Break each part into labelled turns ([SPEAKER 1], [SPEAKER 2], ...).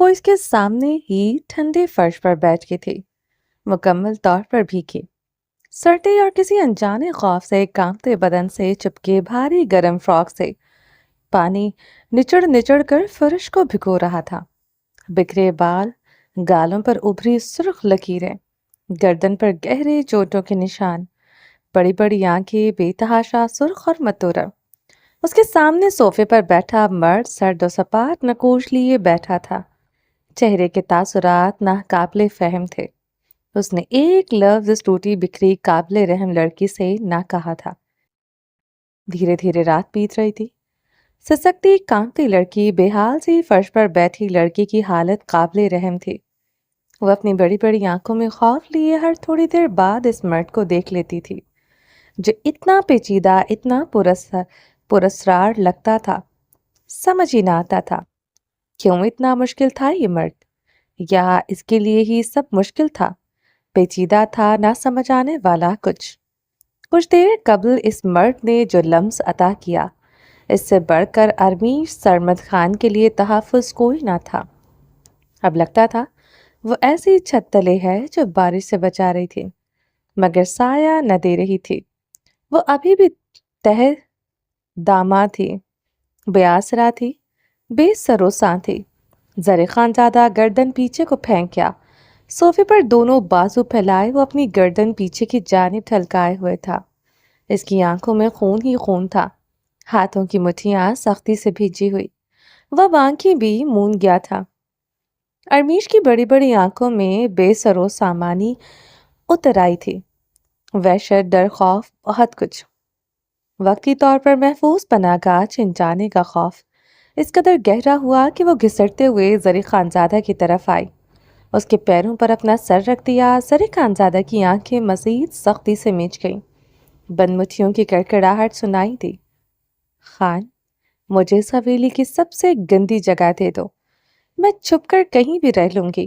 [SPEAKER 1] وہ اس کے سامنے ہی ٹھنڈے فرش پر بیٹھ کے تھی، مکمل طور پر بھیگی، سردی اور کسی انجانے خوف سے کانپتے بدن سے چپکے بھاری گرم فراک سے پانی نچڑ نچڑ کر فرش کو بھگو رہا تھا۔ بکھرے بال، گالوں پر ابھری سرخ لکیریں، گردن پر گہرے چوٹوں کے نشان، بڑی بڑی آنکھیں بے تحاشا سرخ اور متورہ۔ اس کے سامنے صوفے پر بیٹھا مرد سرد و سپاٹ نقوش لیے بیٹھا تھا، چہرے کے تاثرات ناقابل فہم تھے۔ اس نے ایک لفظ اس ٹوٹی بکھری قابل رحم لڑکی سے نہ کہا تھا۔ دھیرے دھیرے رات بیت رہی تھی۔ سسکتی کانپتی لڑکی، بے حال سی فرش پر بیٹھی لڑکی کی حالت قابل رحم تھی۔ وہ اپنی بڑی بڑی آنکھوں میں خوف لیے ہر تھوڑی دیر بعد اس مرد کو دیکھ لیتی تھی، جو اتنا پیچیدہ، اتنا پراسرار لگتا تھا۔ سمجھ ہی نہ آتا تھا کیوں اتنا مشکل تھا یہ مرد، یا اس کے لیے ہی سب مشکل تھا، پیچیدہ تھا، نہ سمجھ آنے والا کچھ دیر قبل اس مرد نے جو لمس عطا کیا، اس سے بڑھ کر ارمیش سرمد خان کے لیے تحفظ کوئی نہ تھا۔ اب لگتا تھا وہ ایسی چھت تلے ہے جو بارش سے بچا رہی تھی مگر سایہ نہ دے رہی تھی۔ وہ ابھی بھی تہ دامہ تھی، بے آسرا تھی، بے سروساں تھی۔ زر خان زادہ گردن پیچھے کو پھینکیا، صوفے پر دونوں بازو پھیلائے وہ اپنی گردن پیچھے کی جانب ٹھلکائے ہوئے تھا۔ اس کی آنکھوں میں خون ہی خون تھا، ہاتھوں کی مٹھیاں سختی سے بھیجی ہوئی، وہ آنکھیں بھی موند گیا تھا۔ ارمیش کی بڑی بڑی آنکھوں میں بے سرو سامانی اتر آئی تھی، وحشت، ڈر، خوف، بہت کچھ۔ وقتی طور پر محفوظ پناہ گاہ چھن جانے کا خوف اس قدر گہرا ہوا کہ وہ گھسٹتے ہوئے زر خانزادہ کی طرف آئی، اس کے پیروں پر اپنا سر رکھ دیا۔ زر خانزادہ کی آنکھیں مزید سختی سے میچ گئیں، بند مٹھیوں کی کڑکڑاہٹ سنائی دی۔ خان، مجھے اس حویلی کی سب سے گندی جگہ دے دو، میں چھپ کر کہیں بھی رہ لوں گی،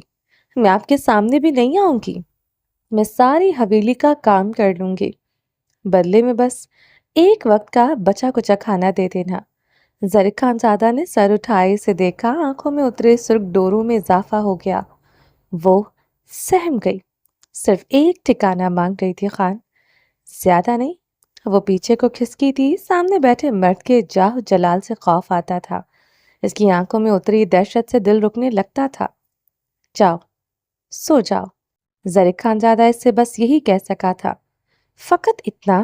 [SPEAKER 1] میں آپ کے سامنے بھی نہیں آؤں گی، میں ساری حویلی کا کام کر لوں گی، بدلے میں بس ایک وقت کا بچا کچا کھانا دے دینا۔ زر خانزادہ نے سر اٹھائے اسے دیکھا، آنکھوں میں اترے سرخ ڈوروں میں اضافہ ہو گیا۔ وہ سہم گئی، صرف ایک ٹھکانہ مانگ رہی تھی خان، زیادہ نہیں۔ وہ پیچھے کو کھسکی تھی، سامنے بیٹھے مرد کے جاہ جلال سے خوف آتا تھا، اس کی آنکھوں میں اتری دہشت سے دل رکنے لگتا تھا۔ جاؤ، سو جاؤ، زر خانزادہ اس سے بس یہی کہہ سکا تھا، فقط اتنا۔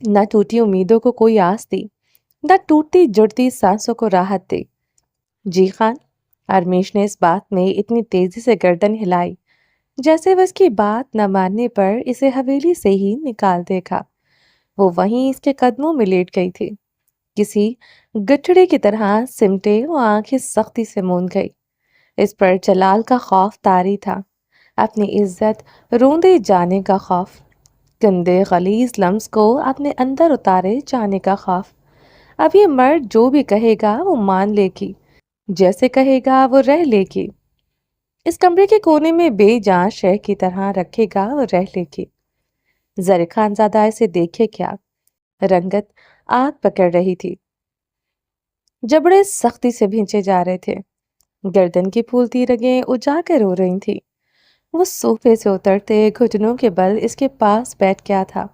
[SPEAKER 1] نہ ٹوٹی امیدوں کو کوئی آس دی، نہ ٹوٹتی جڑتی سانسوں کو راحت دی۔ جی خان، ارمیش نے اس بات میں اتنی تیزی سے گردن ہلائی جیسے وہ اس کی بات نہ ماننے پر اسے حویلی سے ہی نکال دے گا۔ وہ وہیں اس کے قدموں میں لیٹ گئی تھی، کسی گٹھڑے کی طرح سمٹے وہ آنکھیں سختی سے موند گئی۔ اس پر جلال کا خوف طاری تھا، اپنی عزت روندے جانے کا خوف، گندے غلیظ لمس کو اپنے اندر اتارے جانے کا خوف۔ اب یہ مرد جو بھی کہے گا وہ مان لے گی، جیسے کہے گا وہ رہ لے گی، اس کمرے کے کونے میں بے جان شے کی طرح رکھے گا وہ رہ لے گی۔ زر خانزادہ اسے دیکھے کیا، رنگت آگ پکڑ رہی تھی، جبڑے سختی سے بھینچے جا رہے تھے، گردن کی پھولتی رگیں اجاگر ہو رہی تھی۔ وہ صوفے سے اترتے گھٹنوں کے بل اس کے پاس بیٹھ گیا تھا،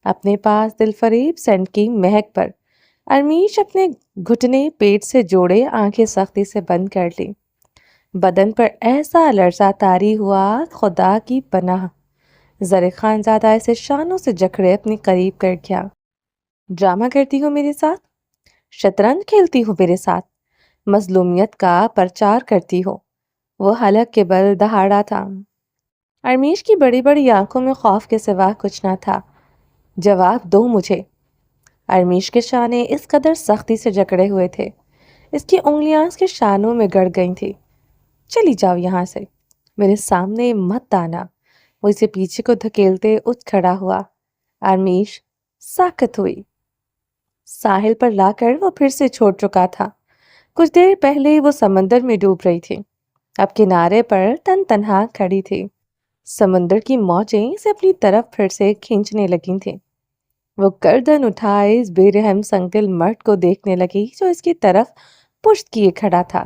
[SPEAKER 1] اپنے پاس دل فریب سینٹ کی مہک پر۔ ارمیش اپنے گھٹنے پیٹ سے جوڑے آنکھیں سختی سے بند کر لی، بدن پر ایسا لرزہ طاری ہوا، خدا کی پناہ۔ زر خانزادہ اسے شانوں سے جکڑے اپنے قریب کر گیا۔ ڈرامہ کرتی ہو میرے ساتھ، شطرنج کھیلتی ہو میرے ساتھ، مظلومیت کا پرچار کرتی ہو۔ وہ حلق کے بل دہاڑا تھا۔ ارمیش کی بڑی بڑی آنکھوں میں خوف کے سوا کچھ نہ تھا۔ جواب دو مجھے۔ ارمیش کے شانے اس قدر سختی سے جکڑے ہوئے تھے، اس کی انگلیاں اس کے شانوں میں گڑ گئی تھی۔ چلی جاؤ یہاں سے، میرے سامنے مت آنا۔ وہ اسے پیچھے کو دھکیلتے اٹھ کھڑا ہوا۔ ارمیش ساکت ہوئی۔ ساحل پر لا کر وہ پھر سے چھوڑ چکا تھا۔ کچھ دیر پہلے وہ سمندر میں ڈوب رہی تھی، اب کنارے پر تن تنہا کھڑی تھی۔ سمندر کی موجیں اسے اپنی طرف پھر سے کھینچنے لگی تھیں۔ وہ گردن اٹھائے اس بے رحم سنگ دل مرد کو دیکھنے لگی جو اس کی طرف پشت کیے کھڑا تھا۔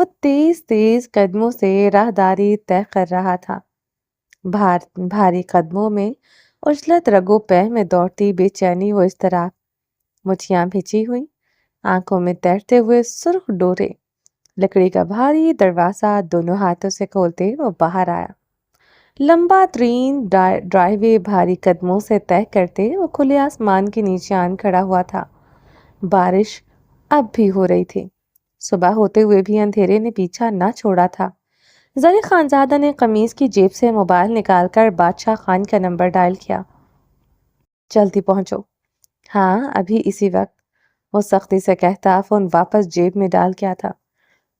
[SPEAKER 1] وہ تیز تیز قدموں سے راہداری طے کر رہا تھا، بھاری قدموں میں اجلت رگو پہ میں دوڑتی بے چینی و اضطراب، مٹھیاں بھیجی ہوئی، آنکھوں میں تیرتے ہوئے سرخ ڈورے۔ لکڑی کا بھاری دروازہ دونوں ہاتھوں سے کھولتے وہ باہر آیا۔ لمبا ترین ڈرائی وے بھاری قدموں سے طے کرتے وہ کھلے آسمان کے نیچے آن کھڑا ہوا تھا۔ بارش اب بھی ہو رہی تھی، صبح ہوتے ہوئے بھی اندھیرے نے پیچھا نہ چھوڑا تھا۔ زری خانزادہ نے قمیض کی جیب سے موبائل نکال کر بادشاہ خان کا نمبر ڈائل کیا۔ جلدی پہنچو۔ ہاں ابھی اسی وقت، وہ سختی سے کہتا فون واپس جیب میں ڈال کیا تھا۔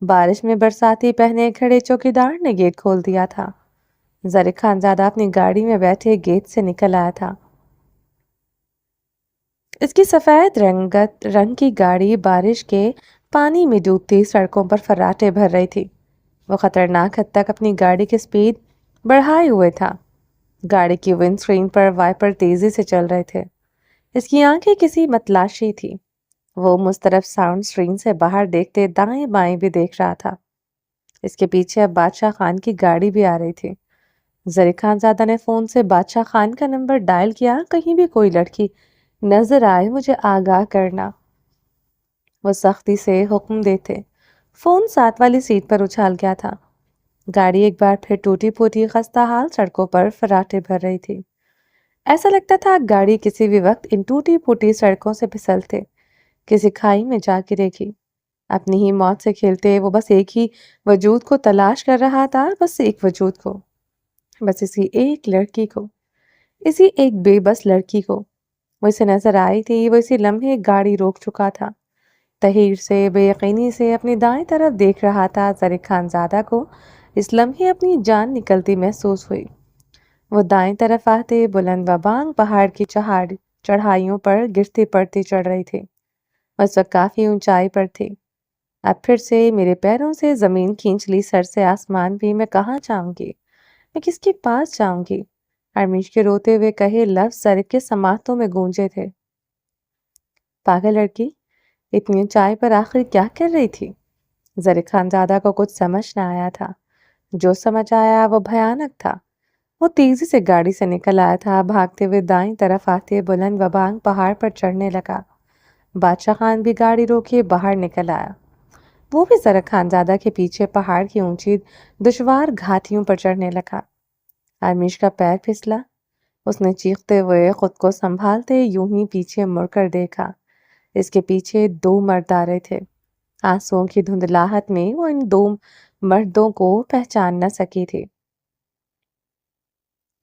[SPEAKER 1] بارش میں برساتی پہنے کھڑے چوکیدار نے گیٹ کھول دیا تھا۔ زری خانزادہ اپنی گاڑی میں بیٹھے گیٹ سے نکل آیا تھا۔ اس کی سفید رنگ کی گاڑی بارش کے پانی میں ڈوبتی سڑکوں پر فراٹے بھر رہی تھی۔ وہ خطرناک حد تک اپنی گاڑی کی سپیڈ بڑھائے ہوئے تھا۔ گاڑی کی ونڈ سکرین پر وائپر تیزی سے چل رہے تھے۔ اس کی آنکھیں کسی متلاشی تھی۔ وہ مسترب ساؤنڈ سکرین سے باہر دیکھتے دائیں بائیں بھی دیکھ رہا تھا۔ اس کے پیچھے اب بادشاہ خان کی گاڑی بھی آ رہی تھی۔ زری خانزادہ نے فون سے بادشاہ خان کا نمبر ڈائل کیا، کہیں بھی کوئی لڑکی نظر آئے مجھے آگاہ کرنا۔ وہ سختی سے حکم دیتے۔ فون ساتھ والی سیٹ پر اچھال گیا تھا۔ گاڑی ایک بار پھر ٹوٹی پھوٹی خستہ حال سڑکوں پر فراٹے بھر رہی تھی۔ ایسا لگتا تھا گاڑی کسی بھی وقت ان ٹوٹی پھوٹی سڑکوں سے پھسلتے کسی کھائی میں جا گرے گی۔ اپنی ہی موت سے کھیلتے وہ بس ایک ہی وجود کو تلاش کر رہا تھا، بس ایک وجود کو، بس اسی ایک لڑکی کو، اسی ایک بے بس لڑکی کو۔ وہ اسے نظر آئی تھی، وہ اسی لمحے گاڑی روک چکا تھا۔ تحیر سے بے یقینی سے اپنی دائیں طرف دیکھ رہا تھا۔ زری خانزادہ کو اس لمحے اپنی جان نکلتی محسوس ہوئی۔ وہ دائیں طرف آتے بلند و بانگ پہاڑ کی چڑھائیوں پر گرتی پڑتی چڑھ رہی تھی۔ اس وقت کافی اونچائی پر تھی۔ اب پھر سے میرے پیروں سے زمین کھینچ لی، سر سے آسمان بھی۔ میں کہاں جاؤں گی؟ میں کس کے پاس جاؤں گی؟ ارمیش کے روتے ہوئے کہے لفظ سر کے سماعتوں میں گونجے تھے۔ پاگل لڑکی، اتنی اونچائی پر آخر کیا کر رہی تھی؟ زری خانزادہ کو کچھ سمجھ نہ آیا تھا۔ جو سمجھ آیا وہ بھیانک تھا۔ وہ تیزی سے گاڑی سے نکل آیا تھا، بھاگتے ہوئے دائیں طرف آتے بلند و بانگ پہاڑ پر چڑھنے لگا۔ بادشاہ خان بھی گاڑی روکے باہر نکل آیا۔ وہ بھی زری خانزادہ کے پیچھے پہاڑ کی اونچی دشوار گھاٹیوں پر چڑھنے لگا۔ ارمیش کا پیر پھسلا۔ اس نے چیختے ہوئے خود کو سنبھالتے یوں ہی پیچھے مڑ کر دیکھا۔ اس کے پیچھے دو مرد آ رہے تھے۔ آنسوؤں کی دھندلاہٹ میں وہ ان دو مردوں کو پہچان نہ سکی تھی۔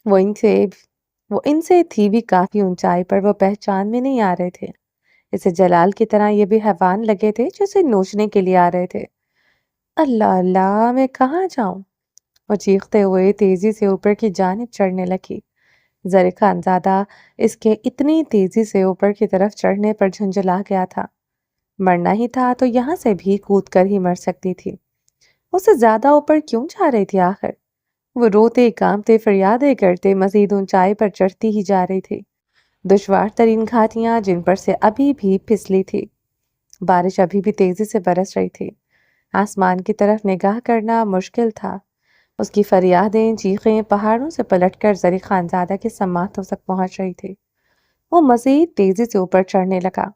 [SPEAKER 1] وہ ان سے تھی بھی کافی اونچائی پر، وہ پہچان میں نہیں آ رہے تھے۔ اسے جلال کی طرح یہ بھی حیوان لگے تھے جو اسے نوچنے کے لیے آ رہے تھے۔ اللہ اللہ، میں کہاں جاؤں؟ وہ چیختے ہوئے تیزی سے اوپر کی جانب چڑھنے لگی۔ زری خانزادہ اس کے اتنی تیزی سے اوپر کی طرف چڑھنے پر جھنجھلا گیا تھا۔ مرنا ہی تھا تو یہاں سے بھی کود کر ہی مر سکتی تھی۔ اسے زیادہ اوپر کیوں جا رہی تھی آخر؟ وہ روتے کانپتے فریادیں کرتے مزید اونچائی پر چڑھتی ہی جا رہی تھی۔ دشوار ترین گھاٹیاں جن پر سے ابھی بھی پھسلی تھی۔ بارش ابھی بھی تیزی سے برس رہی تھی۔ آسمان کی طرف نگاہ کرنا مشکل تھا۔ اس کی فریادیں چیخیں پہاڑوں سے پلٹ کر زری خانزادہ کے سماعتوں تک پہنچ رہی تھی۔ وہ مزید تیزی سے اوپر چڑھنے لگا۔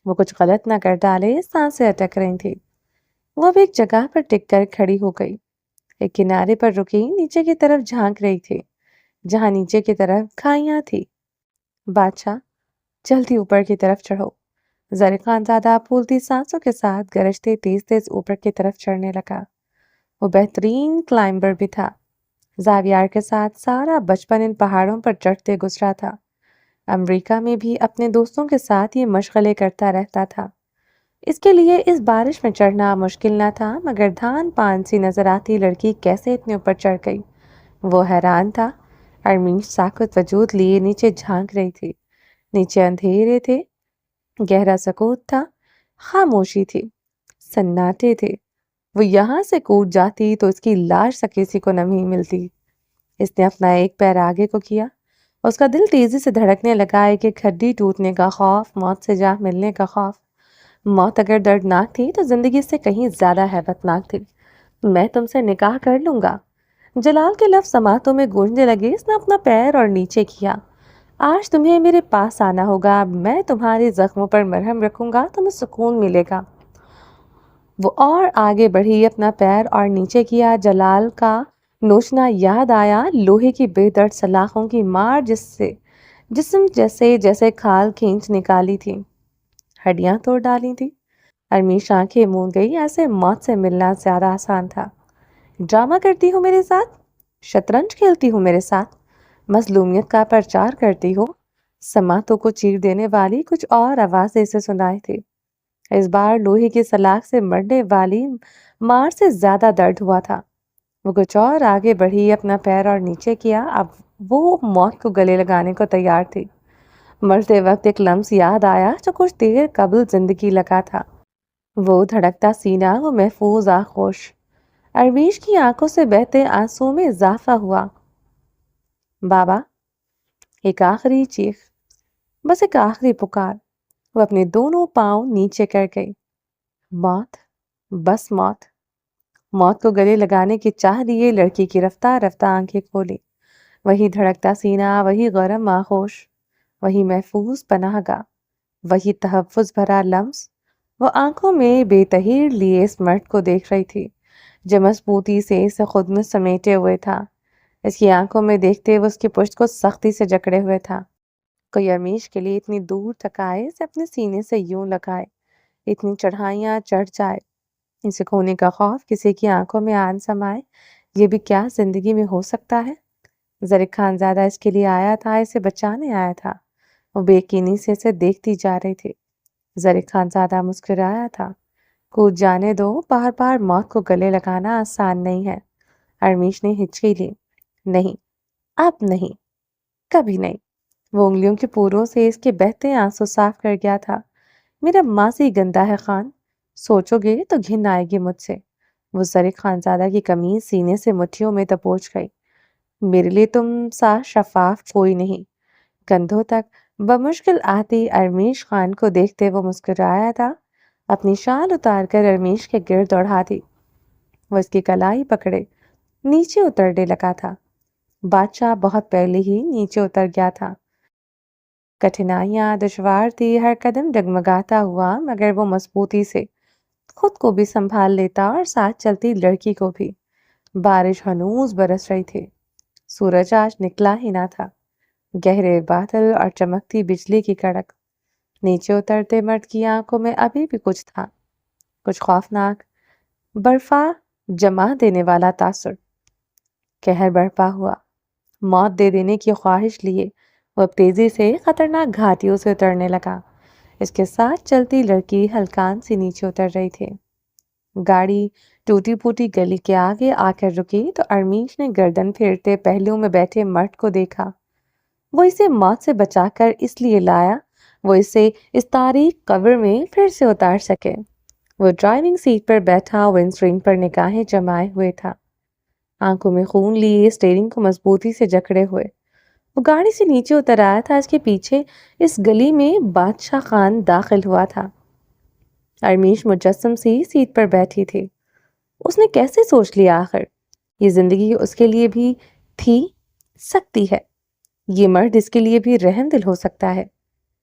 [SPEAKER 1] وہ کچھ غلط نہ کر ڈالے، سانسیں اٹک رہی تھی۔ وہ اب ایک جگہ پر ٹک کر کھڑی ہو گئی۔ ایک کنارے پر رکی نیچے کی طرف جھانک رہی تھی، جہاں نیچے کی طرف کھائیاں تھی۔ بادشاہ، جلدی اوپر کی طرف چڑھو۔ زری خانزادہ پھولتی سانسوں کے ساتھ گرجتے تیز تیز اوپر کی طرف چڑھنے لگا۔ وہ بہترین کلائمبر بھی تھا۔ زاویار کے ساتھ سارا بچپن ان پہاڑوں پر چڑھتے گزرا تھا۔ امریکہ میں بھی اپنے دوستوں کے ساتھ یہ مشغلے کرتا رہتا تھا۔ اس کے لیے اس بارش میں چڑھنا مشکل نہ تھا، مگر دھان پان سی نظر آتی لڑکی کیسے اتنے اوپر چڑھ گئی؟ وہ حیران تھا۔ ارمیش ساکت وجود لیے نیچے جھانک رہی تھی۔ نیچے اندھیرے تھے، گہرا سکوت تھا، خاموشی تھی، سناٹے تھے۔ وہ یہاں سے کود جاتی تو اس کی لاش سے کسی کو نہیں ملتی۔ اس نے اپنا ایک پیر آگے کو کیا۔ اس کا دل تیزی سے دھڑکنے لگا، ایک ایک ہڈی ٹوٹنے کا خوف، موت سے جا ملنے کا خوف۔ موت اگر دردناک تھی تو زندگی سے کہیں زیادہ ہیبتناک تھی۔ میں تم سے نکاح کر لوں گا۔ جلال کے لفظ سماعتوں میں گونجنے لگے۔ اس نے اپنا پیر اور نیچے کیا۔ آج تمہیں میرے پاس آنا ہوگا، میں تمہارے زخموں پر مرہم رکھوں گا، تمہیں سکون ملے گا۔ وہ اور آگے بڑھی، اپنا پیر اور نیچے کیا۔ جلال کا نوچنا یاد آیا، لوہے کی بے درد سلاخوں کی مار جسم جیسے کھال کھینچ نکالی تھی، ہڈیاں توڑ ڈالی تھی۔ ارمیش آنکھیں موند گئی، ایسے موت سے ملنا زیادہ آسان تھا۔ ڈرامہ کرتی ہو میرے ساتھ؟ شطرنج کھیلتی ہو میرے ساتھ؟ مظلومیت کا پرچار کرتی ہو؟ سماعتوں کو چیر دینے والی کچھ اور آوازیں سے سنائی تھی۔ اس بار لوہے کی سلاخ سے مرنے والی مار سے زیادہ درد ہوا تھا۔ وہ کچھ اور آگے بڑھی، اپنا پیر اور نیچے کیا۔ اب وہ موت کو گلے لگانے کو تیار تھی۔ مرتے وقت ایک لمس یاد آیا جو کچھ دیر قبل زندگی لگا تھا۔ وہ دھڑکتا سینہ، وہ محفوظ آغوش۔ ارمیش کی آنکھوں سے بہتے آنسوں میں اضافہ ہوا۔ بابا، ایک آخری چیخ، بس ایک آخری پکار۔ وہ اپنے دونوں پاؤں نیچے کر گئی۔ موت، بس موت۔ موت کو گلے لگانے کی چاہ لیے لڑکی کی رفتہ رفتہ آنکھیں کھولی۔ وہی دھڑکتا سینہ، وہی گرم آغوش، وہی محفوظ پناہ گاہ، وہی تحفظ بھرا لمس۔ وہ آنکھوں میں بے تحیر لیے اس مرد کو دیکھ رہی تھی جو مضبوطی سے اسے خود میں سمیٹے ہوئے تھا۔ اس کی آنکھوں میں دیکھتے وہ اس کی پشت کو سختی سے جکڑے ہوئے تھا۔ کوئی ارمیش کے لیے اتنی دور تک آئے، اسے اپنے سینے سے یوں لگائے، اتنی چڑھائیاں چڑھ جائے، اسے کھونے کا خوف کسی کی آنکھوں میں آن سمائے، یہ بھی کیا زندگی میں ہو سکتا ہے؟ زرق خان زادہ اس کے لیے آیا تھا، اسے بچانے آیا تھا۔ وہ بے یقینی سے اسے دیکھتی جا رہی تھی۔ زرق خان زادہ مسکرایا تھا۔ کود جانے دو، بار بار موت کو گلے لگانا آسان نہیں ہے۔ ارمیش نے ہچکی لی۔ نہیں، اب نہیں، کبھی نہیں۔ وہ انگلیوں کے پوروں سے اس کے بہتے آنسو صاف کر گیا تھا۔ میرا ماضی گندا ہے خان، سوچو گے تو گھن آئے گی مجھ سے۔ وہ زرق خان زادہ کی قمیض سینے سے مٹھیوں میں دبوچ گئی۔ میرے لیے تم سا شفاف کوئی نہیں۔ کندھوں تک بمشکل آتی ارمیش خان کو دیکھتے وہ مسکرایا تھا۔ اپنی شال اتار کر ارمیش کے گرد دوڑا دی۔ وہ اس کی کلائی پکڑے نیچے اترنے لگا تھا۔ بادشاہ بہت پہلے ہی نیچے اتر گیا تھا۔ کٹھنائیاں دشوار تھی، ہر قدم ڈگمگاتا ہوا، مگر وہ مضبوطی سے خود کو بھی سنبھال لیتا اور ساتھ چلتی لڑکی کو بھی۔ بارش ہنوز برس رہی تھی، سورج آج نکلا ہی نہ تھا۔ گہرے بادل اور چمکتی بجلی کی کڑک۔ نیچے اترتے مرد کی آنکھوں میں ابھی بھی کچھ تھا، کچھ خوفناک، برفا جما دینے والا تاثر۔ قہر برپا ہوا، موت دے دینے کی خواہش لیے وہ اب تیزی سے خطرناک گھاٹیوں سے اترنے لگا۔ اس کے ساتھ چلتی لڑکی ہلکان سے نیچے اتر رہی تھی۔ گاڑی ٹوٹی پھوٹی گلی کے آگے آ کر رکی تو ارمیش نے گردن پھیرتے پہلوؤں میں بیٹھے مرد کو دیکھا۔ وہ اسے موت سے بچا کر اس لیے لایا وہ اسے اس تاریک قبر میں پھر سے اتار سکے۔ وہ ڈرائیونگ سیٹ پر بیٹھا ونڈ اسکرین پر نگاہیں جمائے ہوئے تھا، آنکھوں میں خون لیے اسٹیئرنگ کو مضبوطی سے جکڑے ہوئے۔ وہ گاڑی سے نیچے اتر آیا تھا، اس کے پیچھے اس گلی میں بادشاہ خان داخل ہوا تھا۔ ارمیش مجسم سی سیٹ پر بیٹھی تھی۔ اس نے کیسے سوچ لیا آخر؟ یہ زندگی اس کے لیے بھی تھی سکتی ہے، یہ مرد اس کے لیے بھی رحم دل ہو سکتا ہے۔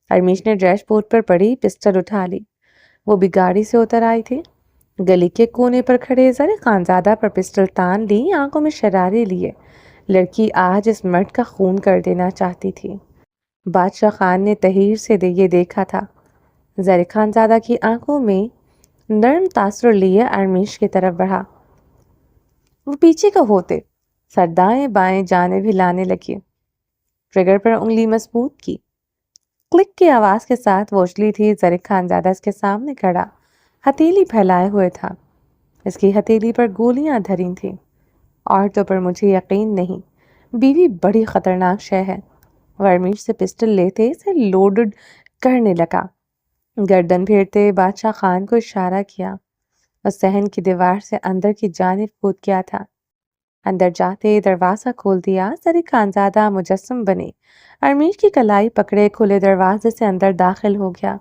[SPEAKER 1] ارمیش نے ڈیش بورڈ پر پڑی پسٹل اٹھا لی۔ وہ بھی گاڑی سے اتر آئی تھی۔ گلی کے کونے پر کھڑے زرق خان زادہ پر پسٹل تان لی، آنکھوں میں شرارے لیے۔ لڑکی آج اس مرد کا خون کر دینا چاہتی تھی۔ بادشاہ خان نے تحیر سے یہ دیکھا تھا۔ زرق خان زادہ کی آنکھوں میں نرم تاثر لیے ارمیش کی طرف بڑھا۔ وہ پیچھے کا ہوتے سر دائیں بائیں جانب ہلانے لگی، ٹریگر پر انگلی مضبوط کی۔ کلک کی آواز کے ساتھ وہ اچھلی تھی۔ زرق خان زادہ اس کے سامنے کھڑا ہتھیلی پھیلائے ہوئے تھا۔ اس کی ہتھیلی پر گولیاں دھری تھیں۔ عورتوں پر مجھے یقین نہیں، بیوی بڑی خطرناک شے ہے۔ ورمیش سے پسٹل لیتے اسے لوڈڈ کرنے لگا۔ گردن پھیرتے بادشاہ خان کو اشارہ کیا۔ وہ صحن کی دیوار سے اندر کی جانب کود گیا تھا۔ اندر جاتے دروازہ کھول دیا۔ زرق خان زادہ مجسم بنے ارمیش کی کلائی پکڑے کھلے دروازے سے اندر داخل ہو گیا۔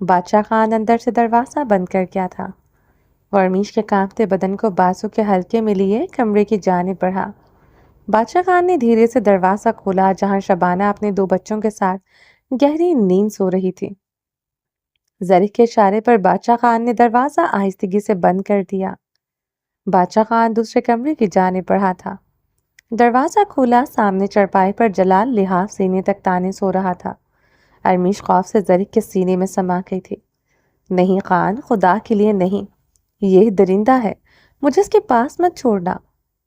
[SPEAKER 1] بادشاہ خان اندر سے دروازہ بند کر گیا تھا۔ ورمیش کے کانپتے بدن کو بازو کے ہلکے میں لیے کمرے کی جانب بڑھا۔ بادشاہ خان نے دھیرے سے دروازہ کھولا جہاں شبانہ اپنے 2 بچوں کے ساتھ گہری نیند سو رہی تھی۔ زرق کے اشارے پر بادشاہ خان نے دروازہ آہستگی سے بند کر دیا۔ بادشاہ خان دوسرے کمرے کی جانب بڑھا تھا۔ دروازہ کھولا، سامنے چرپائی پر جلال لحاف سینے تک تانے سو رہا تھا۔ ارمیش خوف سے زرق کے سینے میں سما گئی تھی۔ نہیں خان، خدا کے لیے نہیں، یہ درندہ ہے، مجھے اس کے پاس مت چھوڑنا۔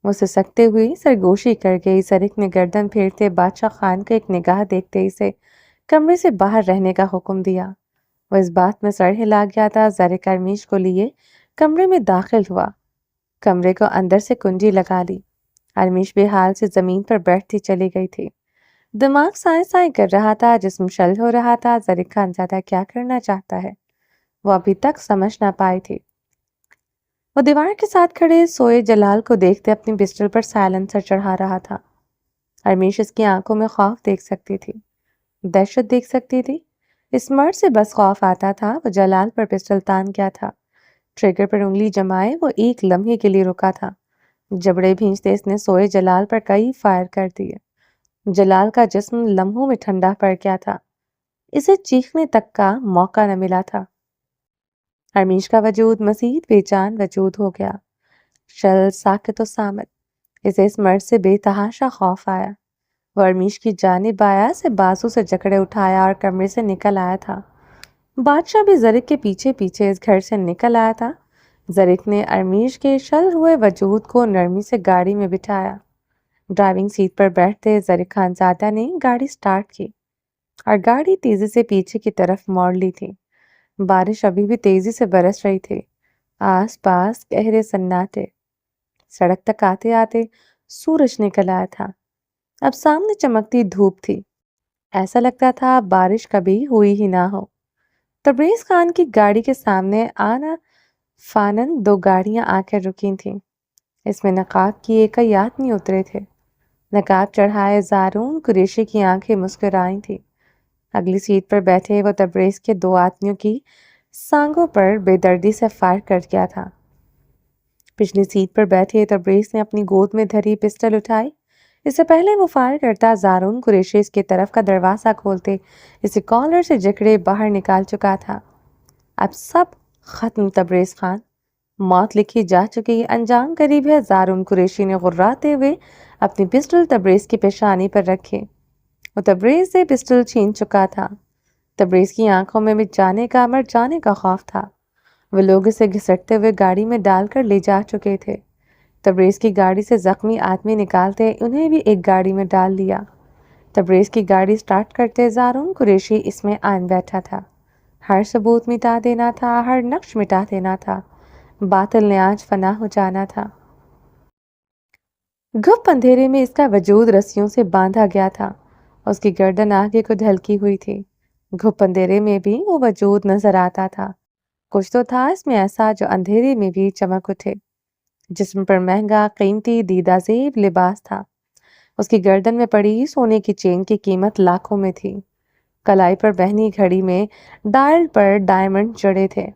[SPEAKER 1] وہ سسکتے ہوئی سرگوشی کر گئی۔ زرق نے گردن پھیرتے بادشاہ خان کو ایک نگاہ دیکھتے اسے کمرے سے باہر رہنے کا حکم دیا۔ وہ اس بات میں سر ہلا گیا تھا۔ زرق ارمیش کو لیے کمرے میں داخل ہوا، کمرے کو اندر سے کنجی لگا لی۔ ارمیش بے حال سے زمین پر بیٹھتی چلی گئی تھی۔ دماغ سائیں سائیں کر رہا تھا، جسم شل ہو رہا تھا۔ زرق خان زیادہ کیا کرنا چاہتا ہے وہ ابھی تک سمجھ نہ پائی تھی۔ وہ دیوار کے ساتھ کھڑے سوئے جلال کو دیکھتے اپنی پسٹل پر سائلنسر چڑھا رہا تھا۔ ارمیش اس کی آنکھوں میں خوف دیکھ سکتی تھی، دہشت دیکھ سکتی تھی۔ اس مرد سے بس خوف آتا تھا۔ وہ جلال پر پسٹل تان گیا تھا، ٹریگر پر انگلی جمائے وہ ایک لمحے کے لیے رکا تھا۔ جبڑے بھینچتے اس نے سوئے جلال پر کئی فائر کر دیے۔ جلال کا جسم لمحوں میں ٹھنڈا پڑ گیا تھا، اسے چیخنے تک کا موقع نہ ملا تھا۔ ارمیش کا وجود مزید بے جان وجود ہو گیا، شل ساکت و سامت۔ اسے اس مرد سے بے تحاشا خوف آیا۔ وہ ارمیش کی جانب آیا، اسے بازو سے جکڑے اٹھایا اور کمرے سے نکل آیا تھا۔ بادشاہ بھی زرق کے پیچھے پیچھے اس گھر سے نکل آیا تھا۔ زرق نے ارمیش کے شل ہوئے وجود کو نرمی سے گاڑی میں بٹھایا۔ ڈرائیونگ سیٹ پر بیٹھتے زرق خان زادہ نے گاڑی سٹارٹ کی اور گاڑی تیزی سے پیچھے کی طرف موڑ لی تھی۔ بارش ابھی بھی تیزی سے برس رہی تھی، آس پاس گہرے سناٹے۔ سڑک تک آتے آتے سورج نکل آیا تھا، اب سامنے چمکتی دھوپ تھی، ایسا لگتا تھا بارش کبھی ہوئی ہی نہ ہو۔ تبریز خان کی گاڑی کے سامنے آنا فانن 2 گاڑیاں آ کر رکی تھیں۔ اس میں نقاب کیے کئی آدمی اترے تھے۔ نقاب چڑھائے زارون قریشی کی آنکھیں مسکرائی تھیں۔ اگلی سیٹ پر بیٹھے وہ تبریز کے 2 آدمیوں کی سانگوں پر بے دردی سے فائر کر گیا تھا۔ پچھلی سیٹ پر بیٹھے تبریز نے اپنی گود میں دھری پسٹل اٹھائی۔ اس سے پہلے وہ فائر کرتا زارون قریشی اس کی طرف کا دروازہ کھولتے اسے کالر سے جکڑے باہر نکال چکا تھا۔ اب سب ختم تبریز خان، موت لکھی جا چکی، انجام قریب ہے۔ زارون قریشی نے غراتے ہوئے اپنی پسٹل تبریز کی پیشانی پر رکھے۔ وہ تبریز سے پسٹل چھین چکا تھا۔ تبریز کی آنکھوں میں مٹ جانے کا مر جانے کا خوف تھا۔ وہ لوگ اسے گھسٹتے ہوئے گاڑی میں ڈال کر لے جا چکے تھے۔ تبریز کی گاڑی سے زخمی آدمی نکالتے انہیں بھی ایک گاڑی میں ڈال لیا۔ تبریز کی گاڑی سٹارٹ کرتے زارون قریشی اس میں آن بیٹھا تھا۔ ہر ثبوت مٹا دینا تھا، ہر نقش مٹا دینا تھا، باطل نے آج فنا ہو جانا تھا۔ گپ اندھیرے میں اس کا وجود رسیوں سے باندھا گیا تھا، اس کی گردن آگے کو ڈھلکی ہوئی تھی۔ گپ اندھیرے میں بھی وہ وجود نظر آتا تھا۔ کچھ تو تھا اس میں ایسا جو اندھیرے میں بھی چمک اٹھے۔ جسم پر مہنگا قیمتی دیدہ زیب لباس تھا۔ اس کی گردن میں پڑی سونے کی چین کی قیمت لاکھوں میں تھی۔ کلائی پر پہنی گھڑی میں ڈائل پر ڈائمنڈ جڑے تھے۔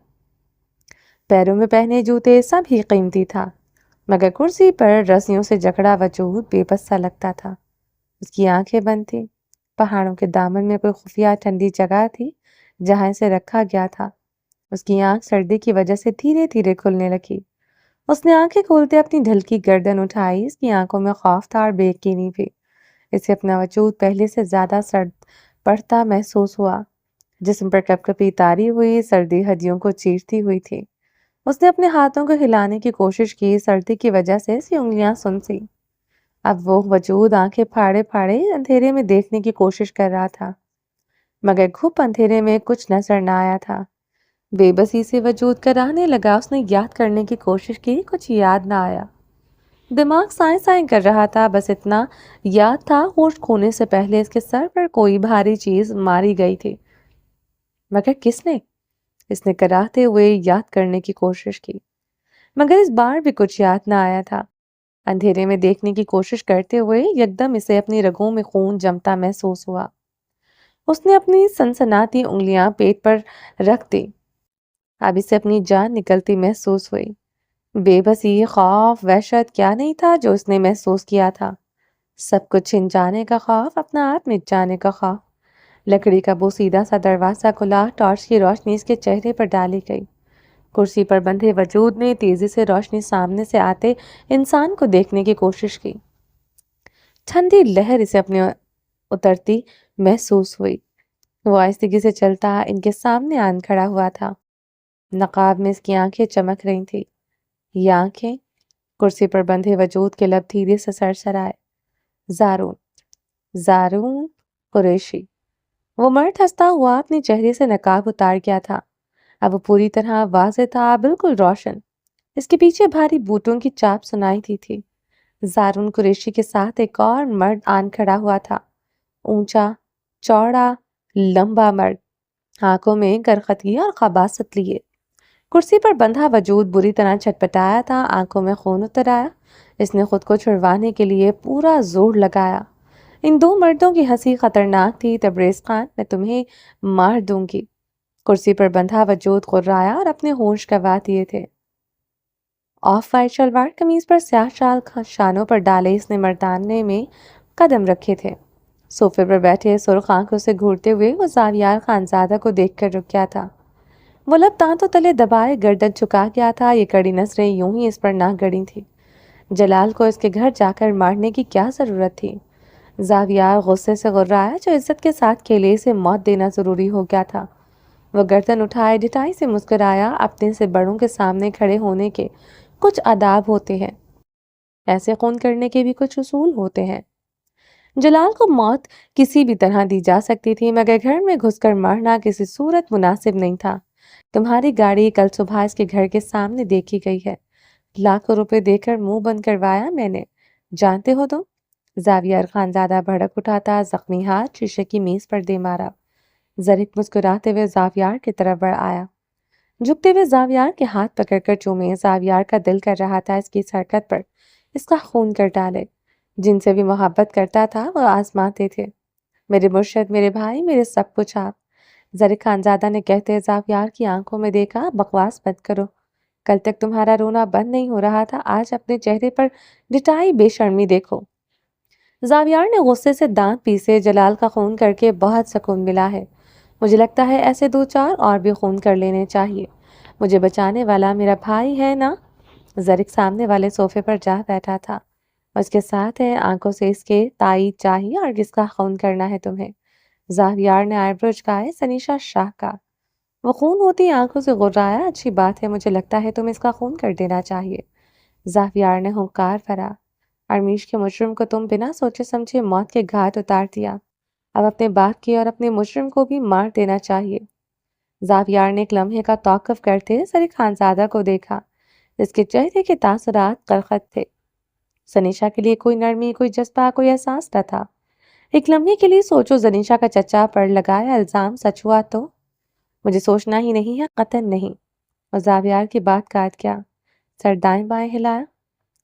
[SPEAKER 1] پیروں میں پہنے جوتے سب ہی قیمتی تھا، مگر کرسی پر رسیوں سے جکڑا وجود بے بس سا لگتا تھا۔ اس کی آنکھیں بند تھی۔ پہاڑوں کے دامن میں کوئی خفیہ ٹھنڈی جگہ تھی جہاں اسے رکھا گیا تھا۔ اس کی آنکھ سردی کی وجہ سے دھیرے دھیرے کھلنے لگی۔ اس نے آنکھیں کھولتے اپنی ڈھلکی گردن اٹھائی۔ اس کی آنکھوں میں خوف تھا اور بے یقینی بھی۔ اسے اپنا وجود پہلے سے زیادہ سرد پڑتا محسوس ہوا۔ جسم پر کپ کپی تاری ہوئی سردی ہڈیوں کو چیرتی ہوئی تھی۔ اس نے اپنے ہاتھوں کو ہلانے کی کوشش کی، سردی کی وجہ سے اس کی انگلیاں سن سی۔ اب وہ وجود آنکھیں پھاڑے پھاڑے اندھیرے میں دیکھنے کی کوشش کر رہا تھا، مگر گھپ اندھیرے میں کچھ نظر نہ آیا تھا۔ بے بسی سے وجود کرانے لگا۔ اس نے یاد کرنے کی کوشش کی، کچھ یاد نہ آیا۔ دماغ سائیں سائیں کر رہا تھا، بس اتنا یاد تھا ہوش کھونے سے پہلے اس کے سر پر کوئی بھاری چیز ماری گئی تھی، مگر کس نے؟ اس نے کراہتے ہوئے یاد کرنے کی کوشش کی، مگر اس بار بھی کچھ یاد نہ آیا تھا۔ اندھیرے میں دیکھنے کی کوشش کرتے ہوئے یکدم اسے اپنی رگوں میں خون جمتا محسوس ہوا۔ اس نے اپنی سنسناتی انگلیاں پیٹ پر رکھ دی۔ اب اسے اپنی جان نکلتی محسوس ہوئی۔ بے بسی، خوف، وحشت کیا نہیں تھا جو اس نے محسوس کیا تھا۔ سب کچھ چھن جانے کا خوف، اپنا آپ مٹ جانے کا خوف۔ لکڑی کا بوسیدہ سا دروازہ کھلا، ٹارچ کی روشنی اس کے چہرے پر ڈالی گئی۔ کرسی پر بندھے وجود نے تیزی سے روشنی سامنے سے آتے انسان کو دیکھنے کی کوشش کی۔ ٹھنڈی لہر اسے اپنے اترتی محسوس ہوئی۔ وہ آہستگی سے چلتا ان کے سامنے آن کھڑا ہوا تھا۔ نقاب میں اس کی آنکھیں چمک رہی تھیں۔ یہ آنکھیں، کرسی پر بندھے وجود کے لب دھیرے سے سرسرائے۔ زارون، زارون قریشی۔ وہ مرد ہنستا ہوا اپنے چہرے سے نقاب اتار گیا تھا۔ اب وہ پوری طرح واضح تھا، بالکل روشن۔ اس کے پیچھے بھاری بوٹوں کی چاپ سنائی دی تھی۔ زارون قریشی کے ساتھ ایک اور مرد آن کھڑا ہوا تھا۔ اونچا، چوڑا، لمبا مرد، آنکھوں میں گرخطی اور خباثت لیے۔ کرسی پر بندھا وجود بری طرح چھٹپٹایا تھا، آنکھوں میں خون اتر آیا۔ اس نے خود کو چھڑوانے کے لیے پورا زور لگایا۔ ان دو مردوں کی ہنسی خطرناک تھی۔ تبریز خان، میں تمہیں مار دوں گی۔ کرسی پر بندھا وجود غرایا اور اپنے ہوش گنوا دیے تھے۔ آف وائٹ شلوار قمیض پر سیاہ شال شانوں پر ڈالے اس نے مردانے میں قدم رکھے تھے۔ صوفے پر بیٹھے سرخ آنکھوں سے گھورتے ہوئے وہ زاویار خانزادہ کو دیکھ کر رک گیا تھا۔ وہ لب دانتوں تلے دبائے گردن چکا گیا تھا۔ یہ کڑی نظریں یوں ہی اس پر نہ گڑی تھی۔ جلال کو اس کے گھر جا کر مارنے کی کیا ضرورت تھی؟ زاویار غصے سے غرایا، جو عزت کے ساتھ کھیلے اسے موت دینا ضروری ہو گیا تھا۔ وہ گردن اٹھائے ڈٹائی سے مسکرایا۔ اپنے سے بڑوں کے سامنے کھڑے ہونے کے کچھ آداب ہوتے ہیں، ایسے خون کرنے کے بھی کچھ اصول ہوتے ہیں۔ جلال کو موت کسی بھی طرح دی جا سکتی تھی، مگر گھر میں گھس کر مارنا کسی صورت مناسب نہیں تھا۔ تمہاری گاڑی کل صبح اس کے گھر کے سامنے دیکھی گئی ہے۔ لاکھوں روپے دے کر منہ بند کروایا میں نے، جانتے ہو تم؟ زاویار خانزادہ بھڑک اٹھا تھا، زخمی ہاتھ شیشے کی میز پر دے مارا۔ ظریف مسکراتے ہوئے زاویار کی طرف بڑھ آیا، جھکتے ہوئے زاویار کے ہاتھ پکڑ کر چومے۔ زاویار کا دل کر رہا تھا اس کی اس حرکت پر اس کا خون کر ڈالے۔ جن سے بھی محبت کرتا تھا وہ آزماتے تھے۔ میرے مرشد، میرے بھائی، میرے سب کچھ آپ۔ ظریف خانزادہ نے کہتے زاویار کی آنکھوں میں دیکھا، بکواس بند کرو۔ کل تک تمہارا رونا بند نہیں ہو رہا تھا، آج اپنے چہرے پر ڈٹائی بے شرمی دیکھو۔ زاویار نے غصے سے دانت پیسے، جلال کا خون کر کے بہت سکون ملا ہے۔ مجھے لگتا ہے ایسے دو چار اور بھی خون کر لینے چاہیے۔ مجھے بچانے والا میرا بھائی ہے نا؟ ظریف سامنے والے صوفے پر جا بیٹھا تھا۔ اس کے ساتھ ہے، آنکھوں سے اس کے تائید چاہیے اور کس کا خون کرنا ہے تمہیں؟ زاویار نے آئیبرو جھکائے، سنیشا شاہ کا۔ وہ خون ہوتی آنکھوں سے غرایا، اچھی بات ہے، مجھے لگتا ہے تمہیں اس کا خون کر دینا چاہیے۔ زاویار نے ہنکار بھرا، ارمیش کے مجرم کو تم بنا سوچے سمجھے موت کے گھاٹ اتار دیا، اب اپنے باپ کی اور اپنے مجرم کو بھی مار دینا چاہیے۔ زاویار نے ایک لمحے کا توقف کرتے ظریف خانزادہ کو دیکھا، جس کے چہرے کے تاثرات قرخت تھے۔ سنیشا کے لیے کوئی نرمی، کوئی جذبہ، کوئی احساس نہ تھا۔ ایک لمحے کے لیے سوچو زنیشا کا چچا پڑ لگایا الزام سچ ہوا تو؟ مجھے سوچنا ہی نہیں ہے، قطعاً نہیں۔ اور زاویار کی بات کاٹ گیا، سر دائیں بائیں ہلایا۔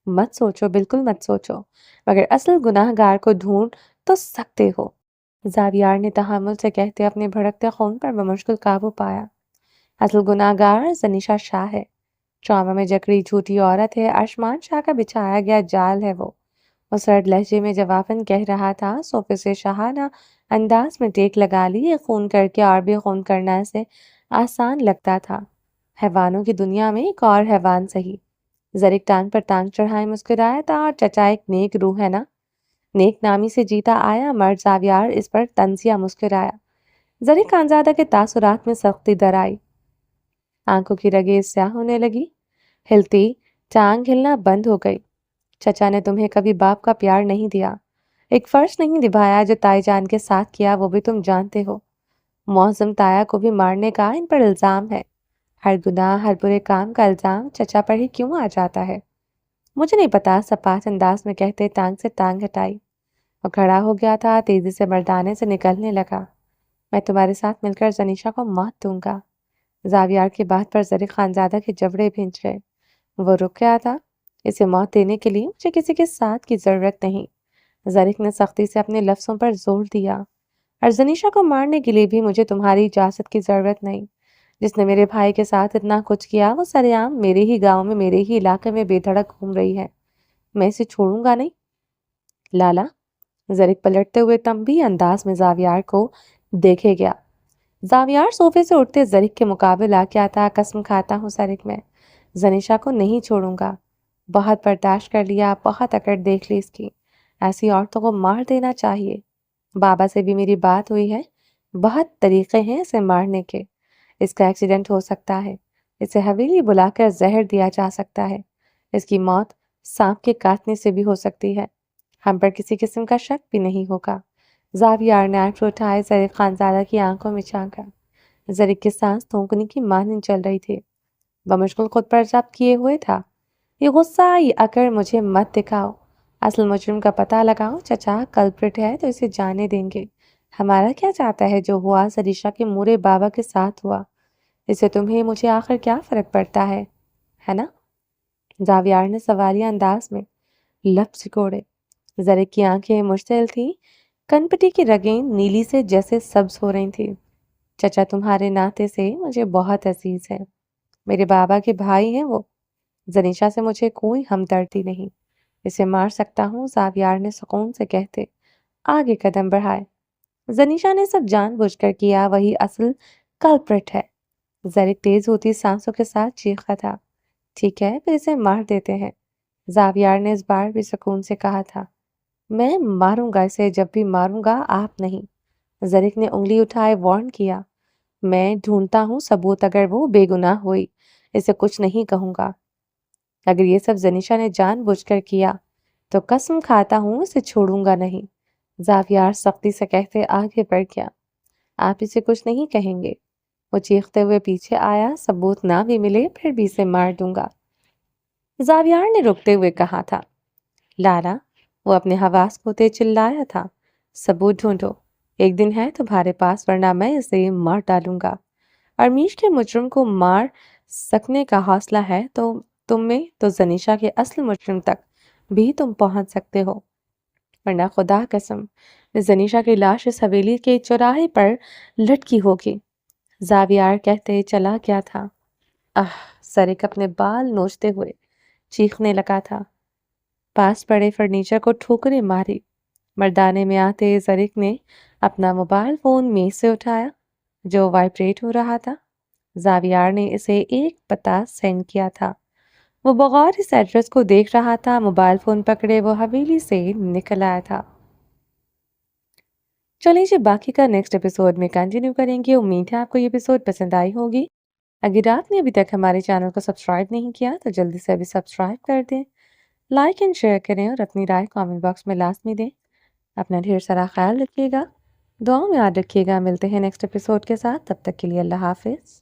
[SPEAKER 1] مت سوچو، بالکل مت سوچو، مگر اصل گناہ گار کو ڈھونڈ تو سکتے ہو۔ زاویار نے تحمل سے کہتے اپنے بھڑکتے خون پر بمشکل قابو پایا۔ اصل گناہ گار زنیشا شاہ ہے، ٹراما میں جکڑی جھوٹی عورت ہے، ارشمان شاہ کا بچھایا گیا جال ہے وہ۔ سرد لہجے میں جواباً کہہ رہا تھا، صوفے سے شاہانہ انداز میں ٹیک لگا لی، یہ خون کر کے اور بھی خون کرنا اسے آسان لگتا تھا۔ حیوانوں کی دنیا میں ایک اور حیوان سہی۔ ظریف ٹانگ پر ٹانگ چڑھائے مسکرایا تھا، اور چچا ایک نیک روح ہے نا؟ نیک نامی سے جیتا آیا مرد۔ زاویار اس پر طنزیہ مسکرایا۔ ظریف خانزادہ کے تاثرات میں سختی در آئی، آنکھوں کی رگیں سیاہ ہونے لگی، ہلتی ٹانگ ہلنا بند ہو گئی۔ چچا نے تمہیں کبھی باپ کا پیار نہیں دیا، ایک فرض نہیں نبھایا جو تائی جان کے ساتھ کیا، وہ بھی تم جانتے ہو۔ معظم تایا کو بھی مارنے کا ان پر الزام ہے۔ ہر گناہ، ہر برے کام کا الزام چچا پر ہی کیوں آ جاتا ہے؟ مجھے نہیں پتا، سپاٹ انداز میں کہتے ٹانگ سے ٹانگ ہٹائی۔ وہ کھڑا ہو گیا تھا، تیزی سے مردانے سے نکلنے لگا۔ میں تمہارے ساتھ مل کر زنیشا کو موت دوں گا۔ زاویار کی بات پر ظریف خانزادہ کے جبڑے بھنج گئے۔ وہ رک گیا تھا، اسے موت دینے کے لیے مجھے کسی کے ساتھ کی ضرورت نہیں۔ ظریف نے سختی سے اپنے لفظوں پر زور دیا، اور زنیشا کو مارنے کے لیے بھی مجھے تمہاری اجازت کی ضرورت نہیں۔ جس نے میرے بھائی کے ساتھ اتنا کچھ کیا وہ سرعام میرے ہی گاؤں میں میرے ہی علاقے میں بے دھڑک گھوم رہی ہے۔ میں اسے چھوڑوں گا نہیں۔ لالا، زرک پلٹتے ہوئے تنبیہ انداز میں زاویار کو دیکھے گیا۔ زاویار صوفے سے اٹھتے زرک کے مقابل آ کے آتا، قسم کھاتا ہوں زرک میں زنیشا کو نہیں چھوڑوں گا۔ بہت برداشت کر لیا، بہت اکڑ دیکھ لی اس کی۔ ایسی عورتوں کو مار دینا چاہیے۔ بابا سے بھی میری بات ہوئی ہے، بہت طریقے ہیں اسے مارنے کے۔ اس کا ایکسیڈنٹ ہو سکتا ہے، اسے حویلی بلا کر زہر دیا جا سکتا ہے، اس کی موت سانپ کے کاٹنے سے بھی ہو سکتی ہے۔ ہم پر کسی قسم کا شک بھی نہیں ہوگا۔ زاویار نے آنکھ اٹھائے زرک خانزادہ کی آنکھوں میں جھانکا۔ زرک کی سانس تھونکنے کی مانند چل رہی تھی۔ وہ مشغول خود پر ضبط کیے ہوئے تھا۔ یہ غصہ، یہ اکڑ مجھے مت دکھاؤ۔ اصل مجرم کا پتہ لگاؤ۔ چچا کلپرٹ ہے تو اسے جانے دیں گے۔ ہمارا کیا چاہتا ہے جو ہوا زریشا کے مورے بابا کے ساتھ ہوا؟ اسے تمہیں مجھے آخر کیا فرق پڑتا ہے نا؟ زاویار نے سوالیہ انداز میں لب سکوڑے۔ زرک کی آنکھیں مشتعل تھیں، کنپٹی کی رگیں نیلی سے جیسے سبز ہو رہی تھیں۔ چچا تمہارے ناطے سے مجھے بہت عزیز ہے، میرے بابا کے بھائی ہیں وہ۔ زنیشا سے مجھے کوئی ہمدردی نہیں، اسے مار سکتا ہوں، زاویار نے سکون سے کہتے آگے قدم بڑھائے۔ زنیشا نے سب جان بوجھ کر کیا، وہی اصل کلپرٹ ہے۔ زرک تیز ہوتی سانسوں کے ساتھ چیخا تھا۔ ٹھیک ہے، پھر اسے مار دیتے ہیں۔ زاویار نے اس بار بھی سکون سے کہا تھا۔ میں ماروں گا اسے، جب بھی ماروں گا، آپ نہیں۔ زرک نے انگلی اٹھائے وارن کیا۔ میں ڈھونڈتا ہوں ثبوت، اگر وہ بے گناہ ہوئی اسے کچھ نہیں کہوں گا۔ اگر یہ سب زنیشا نے جان بوجھ کر کیا تو قسم کھاتا ہوں اسے چھوڑوں گا نہیں۔ زاویار سختی سے کہتے آگے بڑھ گیا۔ آپ اسے کچھ نہیں کہیں گے؟ وہ چیختے ہوئے پیچھے آیا۔ ثبوت نہ بھی ملے پھر بھی اسے مار دوں گا، زاویار نے رکتے ہوئے کہا تھا۔ لالا، وہ اپنے حواس کھوتے چلایا تھا، ثبوت ڈھونڈو، ایک دن ہے تمہارے پاس، ورنہ میں اسے مار ڈالوں گا۔ ارمیش کے مجرم کو مار سکنے کا حوصلہ ہے تو تم میں تو زنیشا کے اصل مجرم تک بھی تم پہنچ سکتے ہو، ورنہ خدا قسم زنیشا کی لاش اس حویلی کے چوراہے پر لٹکی ہوگی۔ زاویار کہتے چلا گیا تھا۔ زرک اپنے بال نوچتے ہوئے چیخنے لگا تھا۔ پاس پڑے فرنیچر کو ٹھوکریں ماری۔ مردانے میں آتے زرک نے اپنا موبائل فون میز سے اٹھایا جو وائبریٹ ہو رہا تھا۔ زاویار نے اسے ایک پتہ سینڈ کیا تھا۔ وہ بغور اس ایڈریس کو دیکھ رہا تھا۔ موبائل فون پکڑے وہ حویلی سے نکل آیا تھا۔ چلیے جی، باقی کا نیکسٹ ایپیسوڈ میں کنٹینیو کریں گے۔ امید ہے آپ کو یہ ایپیسوڈ پسند آئی ہوگی۔ اگر آپ نے ابھی تک ہمارے چینل کو سبسکرائب نہیں کیا تو جلدی سے ابھی سبسکرائب کر دیں، لائک اینڈ شیئر کریں اور اپنی رائے کامنٹ باکس میں لازمی دیں۔ اپنا ڈھیر سارا خیال رکھیے گا، دعاؤں میں یاد رکھیے گا۔ ملتے ہیں نیکسٹ ایپیسوڈ کے ساتھ، تب تک کے لیے اللہ حافظ۔